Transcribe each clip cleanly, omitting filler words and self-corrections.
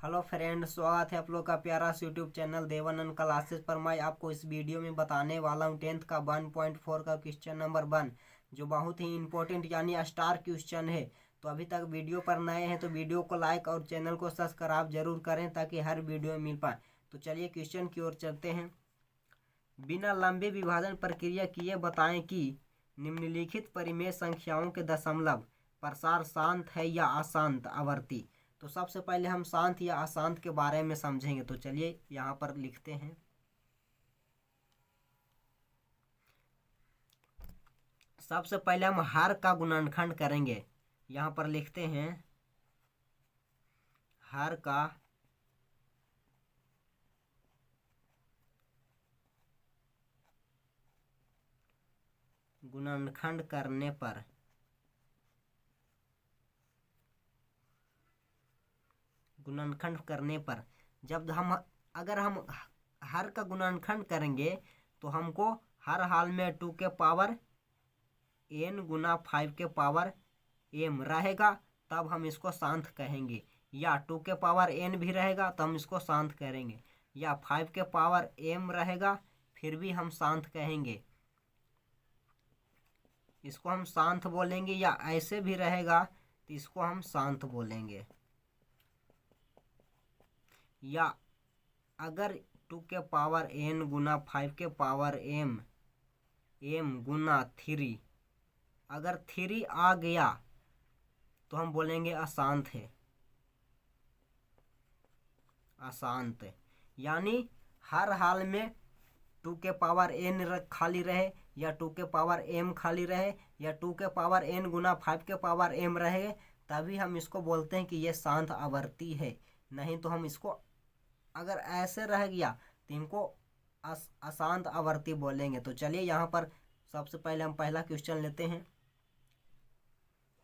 Hello friend, स्वागत है आप लोग का प्यारा सा यूट्यूब चैनल देवानंद क्लासेस पर। मैं आपको इस वीडियो में बताने वाला हूँ 10th का 1.4 का क्वेश्चन नंबर 1, जो बहुत ही इंपॉर्टेंट यानी स्टार क्वेश्चन है। तो अभी तक वीडियो पर नए हैं तो वीडियो को लाइक और चैनल को सब्सक्राइब जरूर करें ताकि हर वीडियो मिल पाए। तो चलिए क्वेश्चन की ओर चलते हैं। बिना लंबे विभाजन प्रक्रिया किए बताएं कि निम्नलिखित परिमेय संख्याओं के दशमलव प्रसार शांत है या अशांत आवर्ती। तो सबसे पहले हम शांत या अशांत के बारे में समझेंगे। तो चलिए यहाँ पर लिखते हैं। सबसे पहले हम हर का गुणनखंड करेंगे। यहाँ पर लिखते हैं हर का गुणनखंड करने पर जब हम अगर हम हर का गुणनखंड करेंगे तो हमको हर हाल में 2 के पावर n गुना 5 के पावर m रहेगा, तब हम इसको शांत कहेंगे। या 2 के पावर n भी रहेगा तो हम इसको शांत करेंगे, या 5 के पावर m रहेगा फिर भी हम शांत कहेंगे, इसको हम शांत बोलेंगे। या ऐसे भी रहेगा तो इसको हम शांत बोलेंगे। या अगर 2 के पावर n गुना 5 के पावर m गुना 3, अगर 3 आ गया तो हम बोलेंगे अशांत है, अशांत। यानी हर हाल में 2 के पावर n खाली रहे, या 2 के पावर m खाली रहे, या 2 के पावर n गुना 5 के पावर m रहे, तभी हम इसको बोलते हैं कि ये शांत आवर्ती है। नहीं तो हम इसको अगर ऐसे रह गया तो इनको अशांत आवर्ती बोलेंगे। तो चलिए यहाँ पर सबसे पहले हम पहला क्वेश्चन लेते हैं।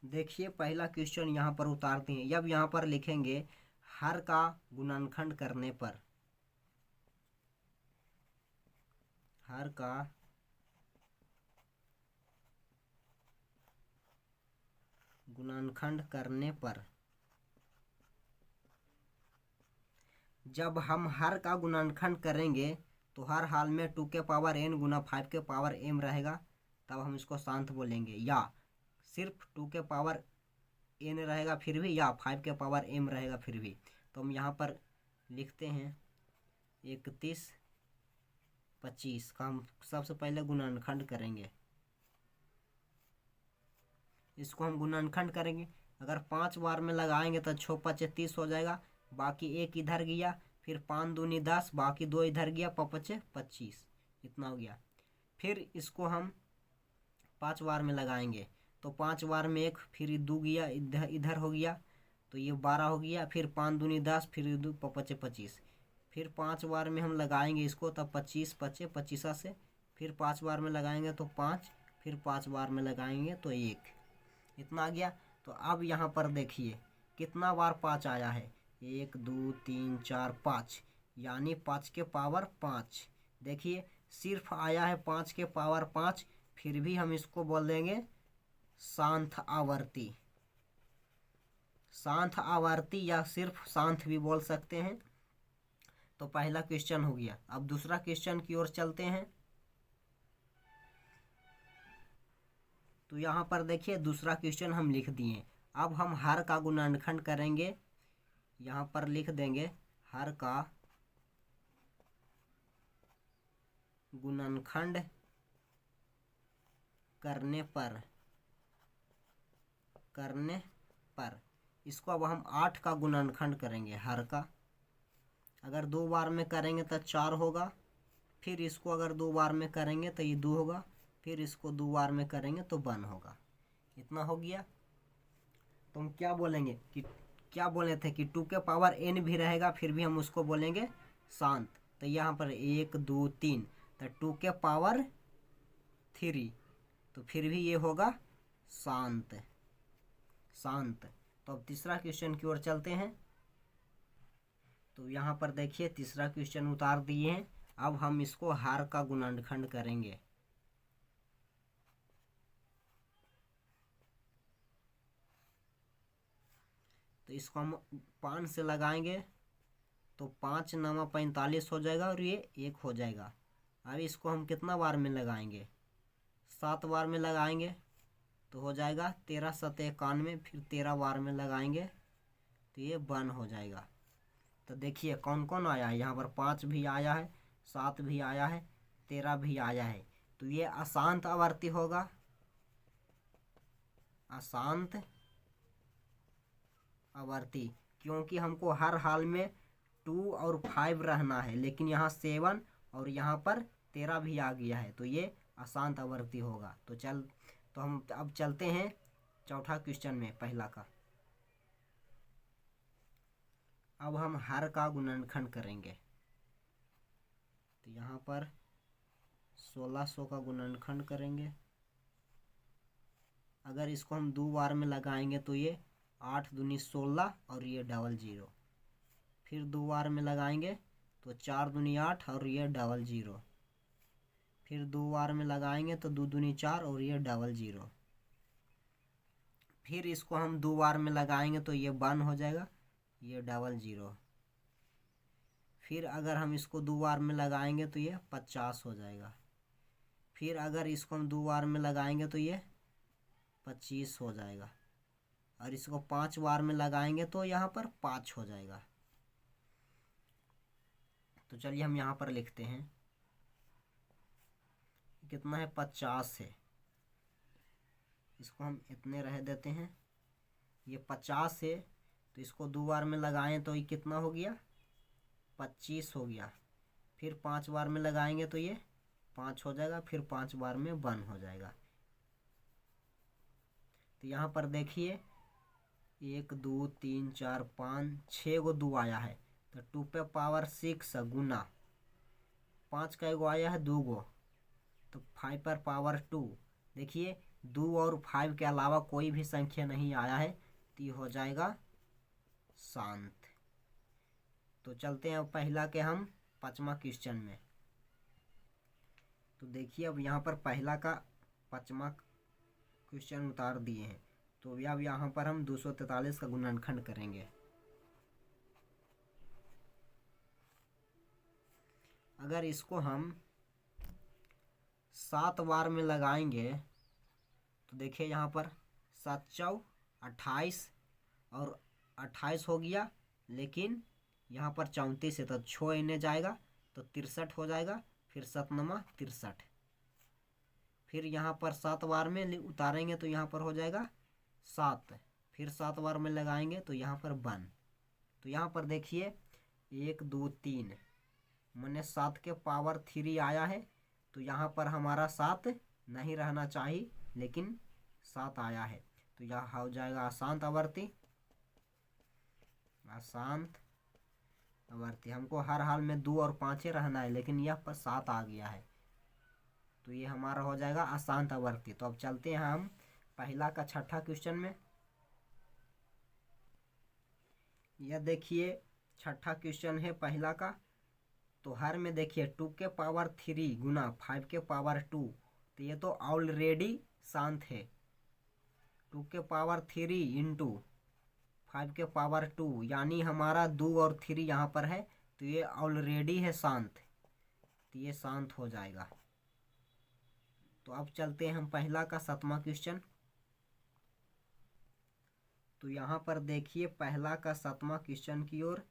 देखिए पहला क्वेश्चन यहाँ पर उतारते हैं। जब यहाँ पर लिखेंगे हर का गुणनखंड करने पर, हर का गुणनखंड करने पर, जब हम हर का गुणनखंड करेंगे तो हर हाल में 2 के पावर n गुना 5 के पावर m रहेगा, तब हम इसको शांत बोलेंगे। या सिर्फ 2 के पावर n रहेगा फिर भी, या 5 के पावर m रहेगा फिर भी। तो हम यहाँ पर लिखते हैं 31 25 का हम सबसे पहले गुणनखंड करेंगे। इसको हम गुणनखंड करेंगे, अगर 5 बार में लगाएंगे तो 6 5 30 हो जाएगा। बाकी एक इधर गया, फिर 5 दूनी 10, बाकी 2 इधर गया, 5 25, इतना हो गया। फिर इसको हम 5 बार में लगाएंगे तो 5 बार में 1, फिर 2 गया, इधर इधर हो गया तो ये 12 हो गया। फिर 5 दूनी 10, फिर 2 5 25, फिर 5 बार में हम लगाएंगे इसको तब 25 25 25 से, फिर 5 बार में लगाएंगे तो 5, फिर 5 बार में लगाएंगे तो 1, इतना आ गया। तो अब यहाँ पर देखिए कितना बार 5 आया है, 1 2 3 4 5, यानी 5 के पावर 5। देखिए सिर्फ आया है 5 के पावर 5, फिर भी हम इसको बोल देंगे शांत आवर्ती। शांत आवर्ती या सिर्फ शांत भी बोल सकते हैं। तो पहला क्वेश्चन हो गया। अब दूसरा क्वेश्चन की ओर चलते हैं। तो यहाँ पर देखिए दूसरा क्वेश्चन हम लिख दिए। अब हम हर का गुणनखंड करेंगे। यहाँ पर लिख देंगे हर का गुणनखंड करने पर इसको अब हम 8 का गुणनखंड करेंगे। हर का अगर 2 बार में करेंगे तो 4 होगा, फिर इसको अगर 2 बार में करेंगे तो ये 2 होगा, फिर इसको 2 बार में करेंगे तो 1 होगा, इतना हो गया। तो हम क्या बोलेंगे कि क्या बोले थे कि 2 के पावर n भी रहेगा फिर भी हम उसको बोलेंगे शांत। तो यहाँ पर 1 2 3, तो 2 के पावर 3, तो फिर भी ये होगा शांत, शांत। तो अब तीसरा क्वेश्चन की ओर चलते हैं। तो यहाँ पर देखिए तीसरा क्वेश्चन उतार दिए हैं। अब हम इसको हर का गुणनखंड करेंगे। तो इसको हम 5 से लगाएंगे तो 5 9 45 हो जाएगा और ये 1 हो जाएगा। अब इसको हम कितना बार में लगाएंगे, 7 बार में लगाएंगे तो हो जाएगा 13 7 91। फिर 13 बार में लगाएंगे तो ये 1 हो जाएगा। तो देखिए कौन कौन आया है, यहाँ पर 5 भी आया है, 7 भी आया है, 13 भी आया है। तो ये अशांत आवर्ती होगा, अशांत आवर्ती, क्योंकि हमको हर हाल में 2 और 5 रहना है, लेकिन यहाँ 7 और यहाँ पर 13 भी आ गया है, तो ये अशांत आवर्ती होगा। तो हम अब चलते हैं चौथा क्वेश्चन में, पहला का। अब हम हर का गुणनखंड करेंगे। तो यहाँ पर 1600 का गुणनखंड करेंगे। अगर इसको हम 2 बार में लगाएंगे तो ये 8 दूनी 16 और ये 00। फिर 2 बार में लगाएंगे तो 4 दूनी 8 और ये 00। फिर 2 बार में लगाएंगे तो 2 दूनी 4 और ये 00। फिर इसको हम 2 बार में लगाएंगे तो ये 1 हो जाएगा, ये 00। फिर अगर हम इसको 2 बार में लगाएंगे तो ये 50 हो जाएगा। फिर अगर इसको हम 2 बार में लगाएंगे तो ये 25 हो जाएगा। और इसको 5 बार में लगाएंगे तो यहाँ पर 5 हो जाएगा। तो चलिए हम यहाँ पर लिखते हैं, कितना है, 50 है। इसको हम इतने रह देते हैं, ये 50 है। तो इसको 2 बार में लगाएं तो ये कितना हो गया, 25 हो गया। फिर 5 बार में लगाएंगे तो ये 5 हो जाएगा। फिर 5 बार में 1 हो जाएगा। तो यहाँ पर देखिए 1 2 3 4 5 6 गो 2 आया है, तो 2 पे पावर 6 गुना 5 का एगो आया है 2 गो, तो 5 पर पावर 2। देखिए 2 और 5 के अलावा कोई भी संख्या नहीं आया है, तो ये हो जाएगा शांत। तो चलते हैं अब पहला के हम 5वां क्वेश्चन में। तो देखिए अब यहाँ पर पहला का 5वां क्वेश्चन उतार दिए हैं। तो अब यहाँ पर हम 243 का गुणनखंड करेंगे। अगर इसको हम 7 बार में लगाएंगे तो देखिए यहाँ पर 7 चौ 28 और 28 हो गया, लेकिन यहाँ पर 34 है तो 6 इन्हें जाएगा तो 63 हो जाएगा। फिर 7 9 63। फिर यहाँ पर 7 बार में उतारेंगे तो यहाँ पर हो जाएगा 7। फिर 7 बार में लगाएंगे तो यहाँ पर 1। तो यहाँ पर देखिए 1 2 3 मैंने 7 के पावर 3 आया है, तो यहाँ पर हमारा 7 नहीं रहना चाहिए, लेकिन 7 आया है। तो यह हो जाएगा अशांत आवर्ती, अशांत आवर्ती। हमको हर हाल में 2 और 5 ही रहना है, लेकिन यह पर 7 आ गया है, तो ये हमारा हो जाएगा अशांत आवर्ती। तो अब चलते हैं हम पहला का 6ठा क्वेश्चन में। यह देखिए 6ठा क्वेश्चन है पहला का। तो हर में देखिए 2 के पावर 3 गुना 5 के पावर 2, तो ये तो ऑलरेडी शांत है। 2 के पावर 3 इंटू 5 के पावर 2, यानी हमारा 2 और 3 यहाँ पर है, तो ये ऑलरेडी है शांत, तो ये शांत हो जाएगा। तो अब चलते हैं हम पहला का 7वां क्वेश्चन। तो यहाँ पर देखिए पहला का 7वां क्वेश्चन की ओर।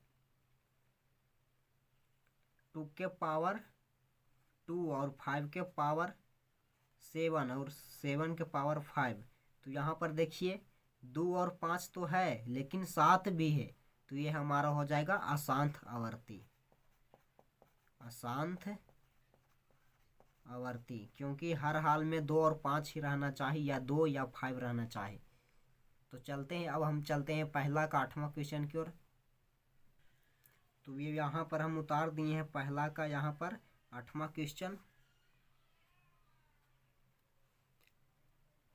2 के पावर 2 और 5 के पावर 7 और 7 के पावर 5, तो यहाँ पर देखिए 2 और 5 तो है, लेकिन 7 भी है, तो ये हमारा हो जाएगा अशांत आवर्ती, अशांत आवर्ती, क्योंकि हर हाल में 2 और 5 ही रहना चाहिए, या 2 या 5 रहना चाहिए। तो चलते हैं, अब हम चलते हैं पहला का 8वां क्वेश्चन की ओर। तो ये यहाँ पर हम उतार दिए हैं पहला का यहाँ पर 8वां क्वेश्चन।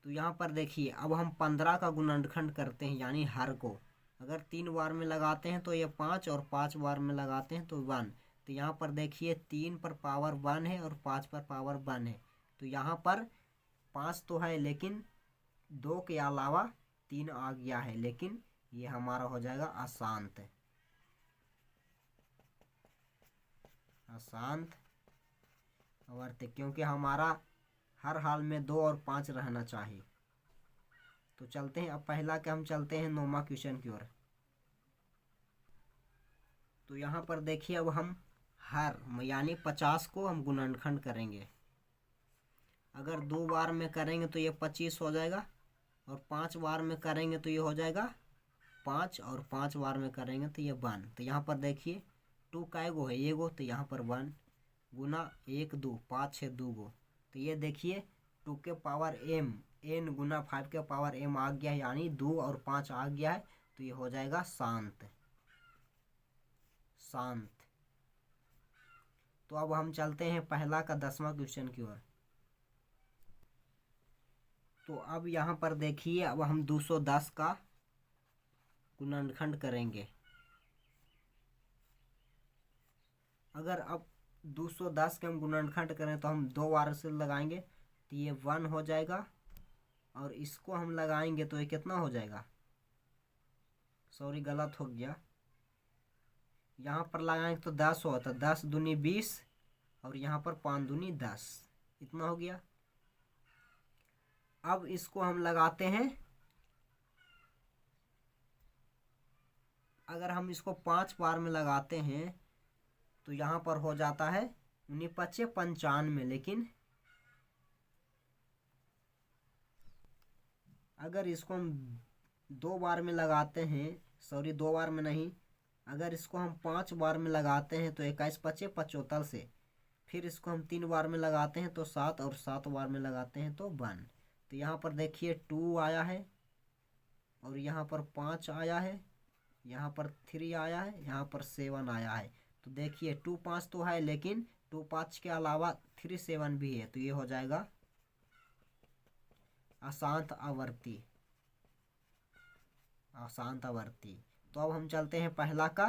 तो यहाँ पर देखिए अब हम 15 का गुणनखंड करते हैं, यानी हर को। अगर 3 बार में लगाते हैं तो ये 5 और 5 बार में लगाते हैं तो 1। तो यहाँ पर देखिए 3 पर पावर 1 है और 5 पर पावर 1 है। तो यहाँ पर 5 तो है, लेकिन 2 के अलावा 3 आ गया है, लेकिन ये हमारा हो जाएगा अशांत, अशांत आवर्ती, क्योंकि हमारा हर हाल में 2 और 5 रहना चाहिए। तो चलते हैं अब पहला के हम चलते हैं 9वां क्वेश्चन की ओर। तो यहाँ पर देखिए अब हम हर यानी 50 को हम गुणनखंड करेंगे। अगर 2 बार में करेंगे तो ये 25 हो जाएगा, और 5 बार में करेंगे तो ये हो जाएगा 5, और 5 बार में करेंगे तो ये 1। तो यहाँ पर देखिए 2 काय गो है, ये गो, तो यहाँ पर 1 गुना 1 2 5 6 2 गो। तो ये देखिए 2 के पावर m n गुना 5 के पावर m आ गया है, यानी 2 और 5 आ गया है। तो ये हो जाएगा शांत। तो अब हम चलते हैं पहला का 10वां क्वेश्चन की ओर। तो अब यहाँ पर देखिए अब हम 210 का गुणनखंड करेंगे। अगर अब 210 के हम गुणनखंड करें तो हम 2 बार से लगाएंगे तो ये 1 हो जाएगा, और इसको हम लगाएंगे तो ये कितना हो जाएगा, सॉरी गलत हो गया, यहाँ पर लगाएंगे तो 10 होगा, तो 10 दूनी 20, और यहाँ पर 5 दूनी 10, इतना हो गया। अब इसको हम लगाते हैं, अगर हम इसको 5 बार में लगाते हैं तो यहाँ पर हो जाता है 9 5 95। लेकिन अगर इसको हम 2 बार में लगाते हैं, सॉरी 2 बार में नहीं, अगर इसको हम 5 बार में लगाते हैं तो 21 5 75 से, फिर इसको हम 3 बार में लगाते हैं तो 7, और 7 बार में लगाते हैं तो 1। तो यहाँ पर देखिए 2 आया है, और यहाँ पर 5 आया है, यहाँ पर 3 आया है, यहाँ पर 7 आया है। तो देखिए 2 5 तो है, लेकिन 2 5 के अलावा 3 7 भी है, तो ये हो जाएगा अशांत आवर्ती। तो अब हम चलते हैं पहला का